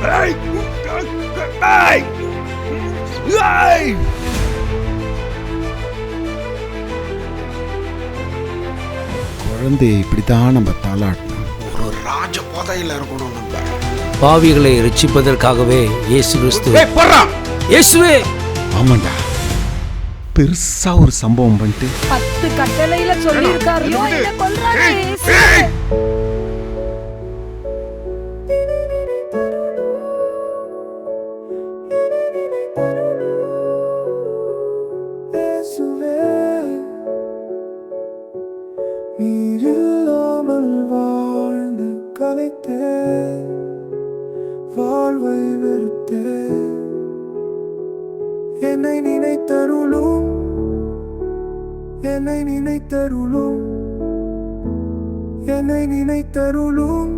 ஏய்! ஏய்! ஏய்! குழந்தையை இப்படித்தான் நம்ம தாளாட்டணும். ஒரு ராஜ போதையில் இருக்கணும் நம்ம. பாவிகளை ரட்சிப்பதற்காகவே இயேசு கிறிஸ்து. இயேசுவே! ஆமாண்டா, பெருசா ஒரு சம்பவம் பண்ணிட்டு 10 கட்டளையில சொல்லியிருக்காரு. என்ன கொல்றாரு இயேசு. நீரில்லாமல் வாழ்ந்து கலைத்தேன், வாழ்வை வெறுத்தேன். என்னை நினைத்தருளும், என்னை நினைத்தருளும், என்னை நினைத்தருளும்.